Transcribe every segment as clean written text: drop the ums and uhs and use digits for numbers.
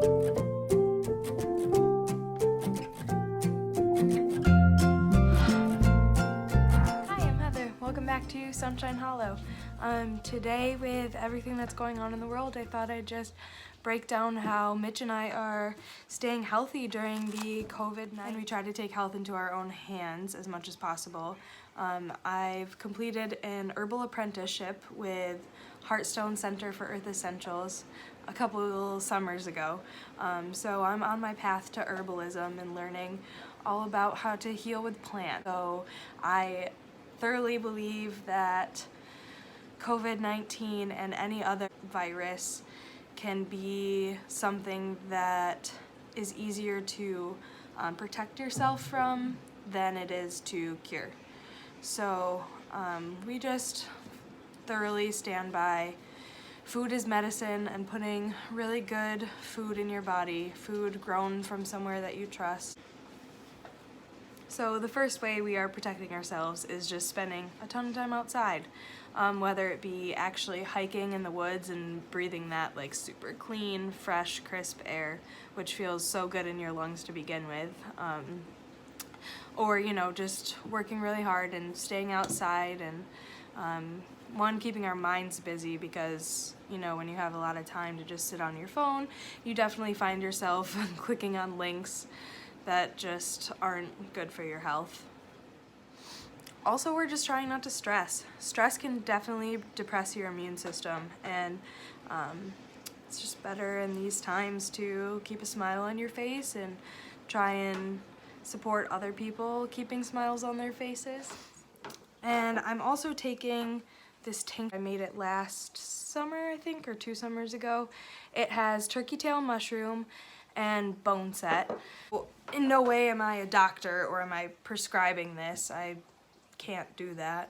Welcome back to Sunshine Hollow. Today, with everything that's going on in the world, I thought I'd just break down how Mitch and I are staying healthy during the COVID-19. And we try to take health into our own hands as much as possible. I've completed an herbal apprenticeship with Heartstone Center for Earth Essentials a couple summers ago. So I'm on my path to herbalism and learning all about how to heal with plants. So I thoroughly believe that COVID-19 and any other virus can be something that is easier to protect yourself from than it is to cure. So we just thoroughly stand by food is medicine and putting really good food in your body, food grown from somewhere that you trust. So the first way we are protecting ourselves is just spending a ton of time outside, whether it be actually hiking in the woods and breathing that like super clean, fresh, crisp air, which feels so good in your lungs to begin with, or just working really hard and staying outside and keeping our minds busy, because when you have a lot of time to just sit on your phone, you definitely find yourself clicking on links that just aren't good for your health. Also, we're just trying not to stress. Stress can definitely depress your immune system, and it's just better in these times to keep a smile on your face and try and support other people keeping smiles on their faces. And I'm also taking this tincture. I made it last summer, I think, or 2 summers ago. It has turkey tail mushroom and bone set. In no way am I a doctor or am I prescribing this. I can't do that.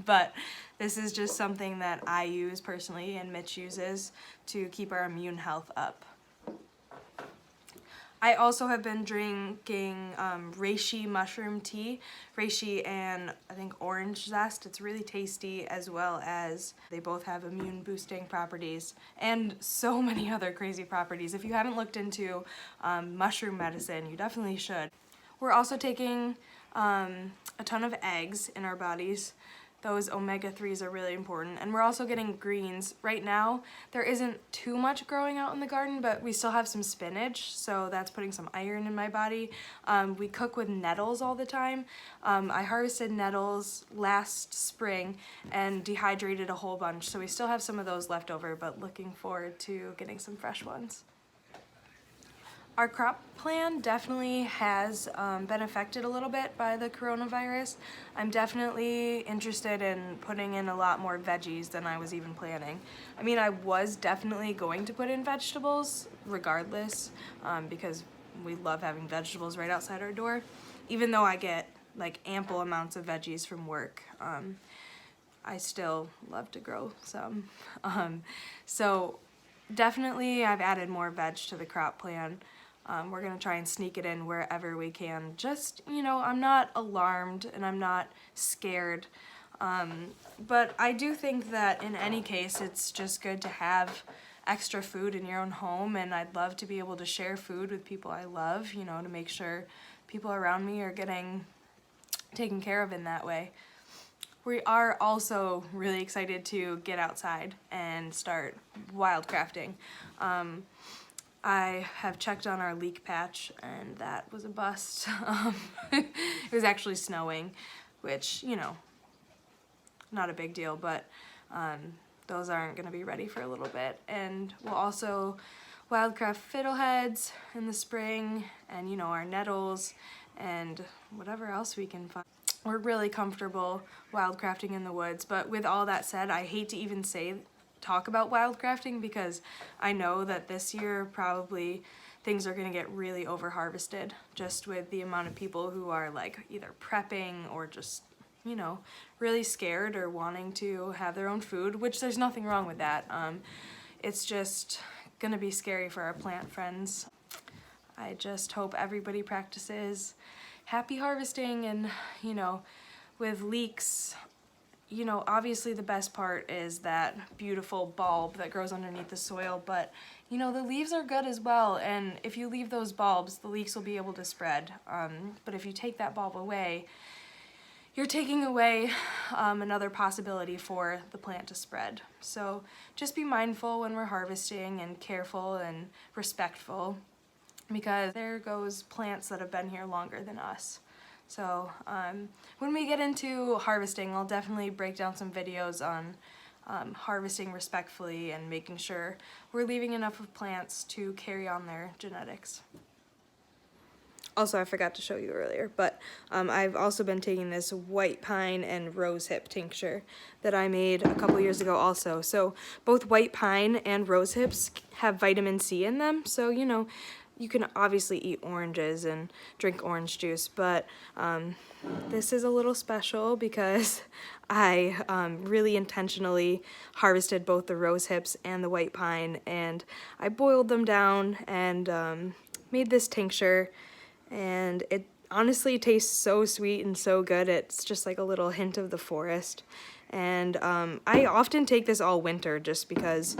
But this is just something that I use personally and Mitch uses to keep our immune health up. I also have been drinking reishi mushroom tea, reishi and I think orange zest. It's really tasty, as well as they both have immune boosting properties and so many other crazy properties. If you haven't looked into mushroom medicine, you definitely should. We're also taking a ton of eggs in our bodies. Those omega-3s are really important. And we're also getting greens. Right now, there isn't too much growing out in the garden, but we still have some spinach, so that's putting some iron in my body. We cook with nettles all the time. I harvested nettles last spring and dehydrated a whole bunch, so we still have some of those left over, but looking forward to getting some fresh ones. Our crop plan definitely has been affected a little bit by the coronavirus. I'm definitely interested in putting in a lot more veggies than I was even planning. I mean, I was definitely going to put in vegetables regardless, because we love having vegetables right outside our door. Even though I get like ample amounts of veggies from work, I still love to grow some. So definitely I've added more veg to the crop plan. We're gonna try and sneak it in wherever we can. Just, I'm not alarmed and I'm not scared. But I do think that in any case, it's just good to have extra food in your own home, and I'd love to be able to share food with people I love, to make sure people around me are getting taken care of in that way. We are also really excited to get outside and start wildcrafting. I have checked on our leek patch, and that was a bust. It was actually snowing, which, not a big deal, but those aren't going to be ready for a little bit. And we'll also wildcraft fiddleheads in the spring, and, our nettles, and whatever else we can find. We're really comfortable wildcrafting in the woods, but with all that said, I hate to even talk about wildcrafting, because I know that this year probably things are going to get really over harvested, just with the amount of people who are like either prepping or just really scared or wanting to have their own food, which there's nothing wrong with that. It's just gonna be scary for our plant friends. I just hope everybody practices happy harvesting, and with leeks, obviously the best part is that beautiful bulb that grows underneath the soil, but you know, the leaves are good as well, and if you leave those bulbs, the leeks will be able to spread. But if you take that bulb away, you're taking away another possibility for the plant to spread. So just be mindful when we're harvesting and careful and respectful, because there goes plants that have been here longer than us. So when we get into harvesting, I'll definitely break down some videos on harvesting respectfully and making sure we're leaving enough of plants to carry on their genetics. Also, I forgot to show you earlier, but I've also been taking this white pine and rosehip tincture that I made a couple years ago also. So both white pine and rosehips have vitamin C in them, so you know, you can obviously eat oranges and drink orange juice, but this is a little special because I really intentionally harvested both the rosehips and the white pine, and I boiled them down and made this tincture. And it honestly tastes so sweet and so good. It's just like a little hint of the forest. And I often take this all winter just because,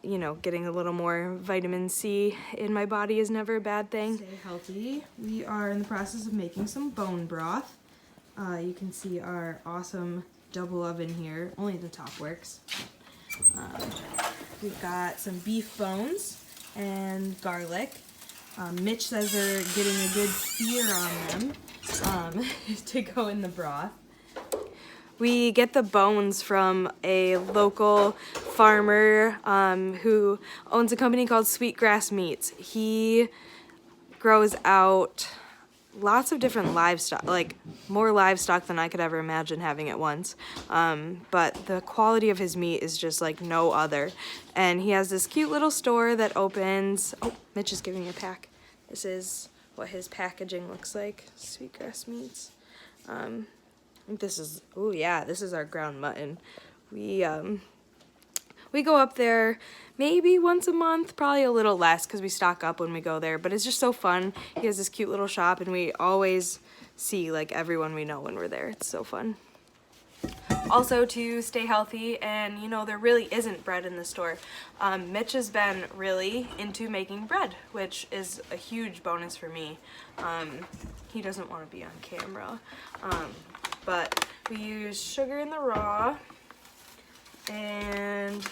you know, getting a little more vitamin C in my body is never a bad thing. Stay healthy. We are in the process of making some bone broth. You can see our awesome double oven here. Only the top works. We've got some beef bones and garlic. Mitch says they're getting a good sear on them to go in the broth. We get the bones from a local farmer who owns a company called Sweetgrass Meats. He grows out lots of different livestock, like more livestock than I could ever imagine having at once. But the quality of his meat is just like no other. And he has this cute little store that opens. Oh, Mitch is giving me a pack. This is what his packaging looks like. Sweetgrass Meats. I think this is, oh yeah, this is our ground mutton. We go up there maybe once a month, probably a little less because we stock up when we go there, but it's just so fun. He has this cute little shop and we always see like everyone we know when we're there. It's so fun. Also, to stay healthy, and you know, there really isn't bread in the store. Mitch has been really into making bread, which is a huge bonus for me. He doesn't want to be on camera, but we use sugar in the raw, and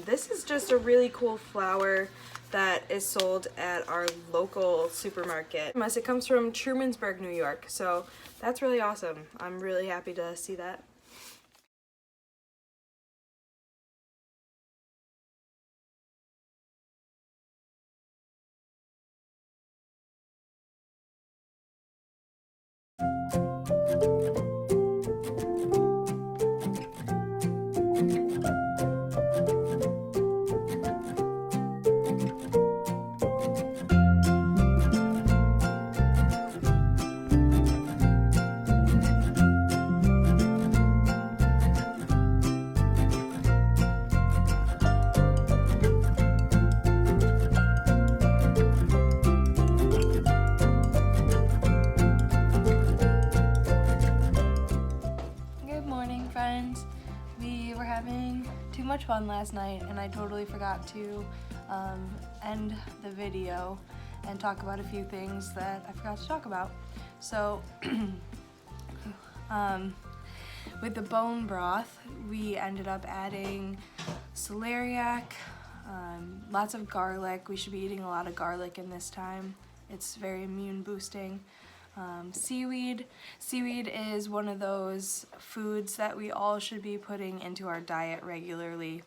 this is just a really cool flour that is sold at our local supermarket. It comes from Trumansburg, New York, so that's really awesome. I'm really happy to see that. Too much fun last night, and I totally forgot to end the video and talk about a few things that I forgot to talk about. So with the bone broth, we ended up adding celeriac, lots of garlic. We should be eating a lot of garlic in this time. It's very immune boosting. Seaweed. Seaweed is one of those foods that we all should be putting into our diet regularly.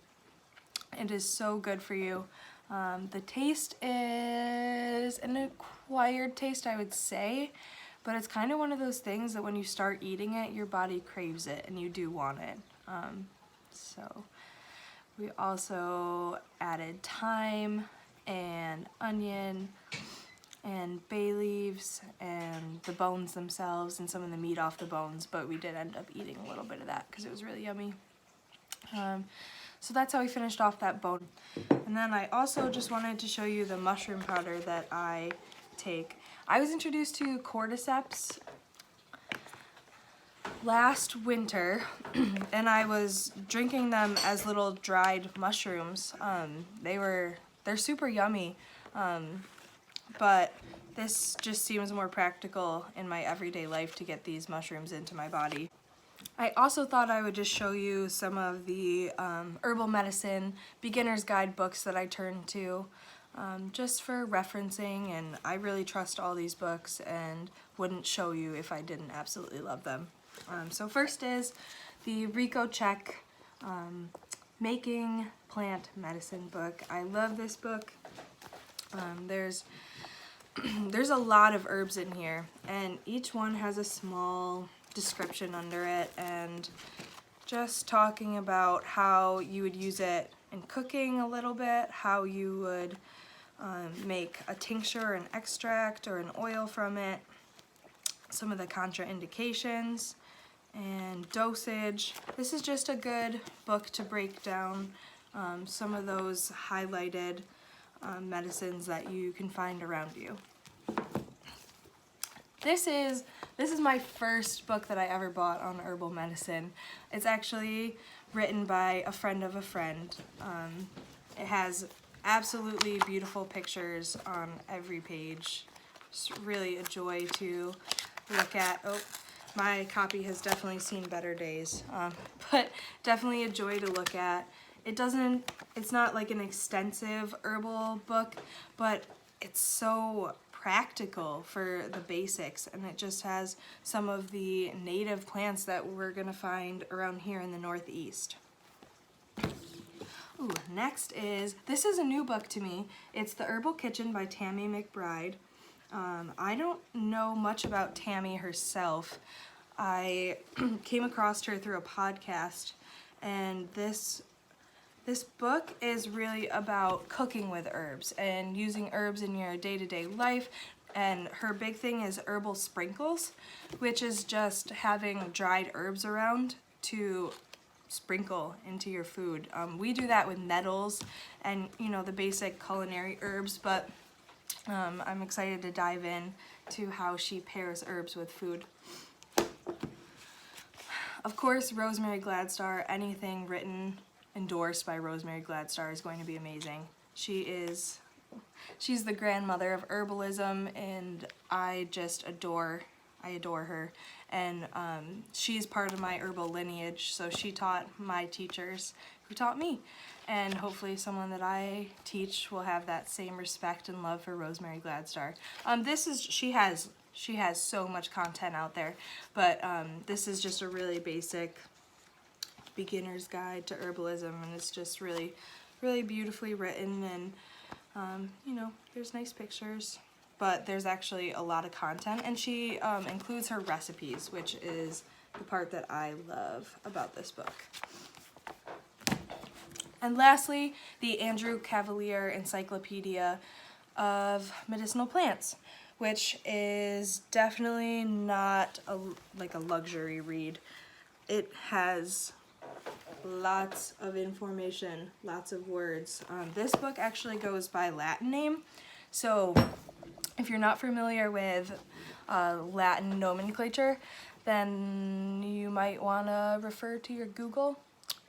It is so good for you. The taste is an acquired taste, I would say, but it's kind of one of those things that when you start eating it, your body craves it and you do want it. So we also added thyme and onion and bay leaves and the bones themselves and some of the meat off the bones, but we did end up eating a little bit of that because it was really yummy. So that's how we finished off that bone. And then I also just wanted to show you the mushroom powder that I take. I was introduced to cordyceps last winter and I was drinking them as little dried mushrooms. They're super yummy, but this just seems more practical in my everyday life to get these mushrooms into my body. I also thought I would just show you some of the herbal medicine beginner's guide books that I turn to just for referencing, and I really trust all these books and wouldn't show you if I didn't absolutely love them. So first is the Rico Check Making Plant Medicine book. I love this book. There's a lot of herbs in here, and each one has a small description under it, and just talking about how you would use it in cooking a little bit, how you would make a tincture, an extract, or an oil from it, some of the contraindications, and dosage. This is just a good book to break down some of those highlighted medicines that you can find around you. This is my first book that I ever bought on herbal medicine. It's actually written by a friend of a friend. It has absolutely beautiful pictures on every page. It's really a joy to look at. Oh, my copy has definitely seen better days, but definitely a joy to look at. It's not like an extensive herbal book, but it's so practical for the basics, and it just has some of the native plants that we're gonna find around here in the Northeast. Ooh, next this is a new book to me. It's The Herbal Kitchen by Tammy McBride. I don't know much about Tammy herself. I came across her through a podcast, and this book is really about cooking with herbs and using herbs in your day-to-day life. And her big thing is herbal sprinkles, which is just having dried herbs around to sprinkle into your food. We do that with nettles and, you know, the basic culinary herbs, but I'm excited to dive in to how she pairs herbs with food. Of course, Rosemary Gladstar, anything written endorsed by Rosemary Gladstar is going to be amazing. She's the grandmother of herbalism, and I adore her. And she's part of my herbal lineage, so she taught my teachers who taught me. And hopefully someone that I teach will have that same respect and love for Rosemary Gladstar. She has so much content out there, but this is just a really basic beginner's guide to herbalism, and it's just really, really beautifully written, and you know, there's nice pictures, but there's actually a lot of content, and she includes her recipes, which is the part that I love about this book. And lastly, the Andrew Cavalier Encyclopedia of Medicinal Plants, which is definitely not like a luxury read. It has lots of information, lots of words. This book actually goes by Latin name, so if you're not familiar with Latin nomenclature, then you might want to refer to your Google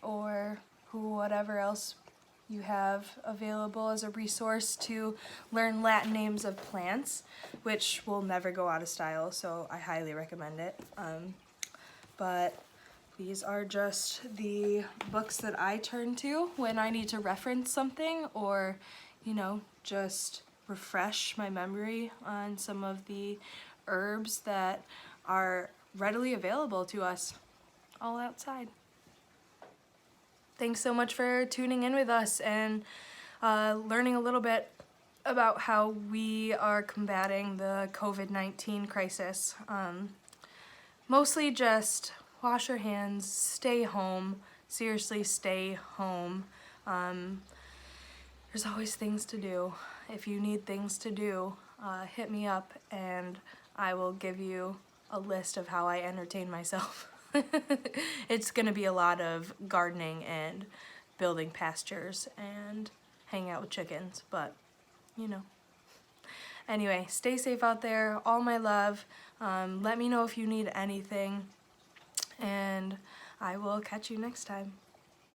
or whatever else you have available as a resource to learn Latin names of plants, which will never go out of style, so I highly recommend it. But these are just the books that I turn to when I need to reference something, or, you know, just refresh my memory on some of the herbs that are readily available to us all outside. Thanks so much for tuning in with us and learning a little bit about how we are combating the COVID-19 crisis. Mostly just wash your hands, stay home, seriously stay home. There's always things to do. If you need things to do, hit me up and I will give you a list of how I entertain myself. It's gonna be a lot of gardening and building pastures and hanging out with chickens, but you know. Anyway, stay safe out there, all my love. Let me know if you need anything. and I will catch you next time.